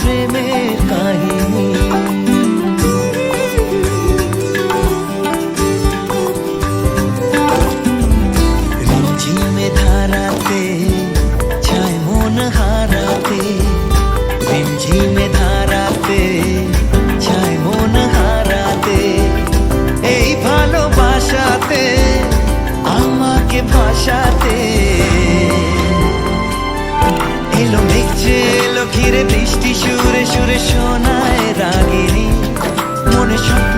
প্রেমের কাহিনী। রিমঝিমে ধারাতে ছায় মন হারাতে, রিমঝিমে ধারাতে ছায় মন হারাতে, এই ভালোবাসাতে আমাকে ভাসাতে। এলো মেঘছে এলো ঘিরে বৃষ্টি সুরে সুরে শোনায় রাগিনী, মনে স্বপ্ন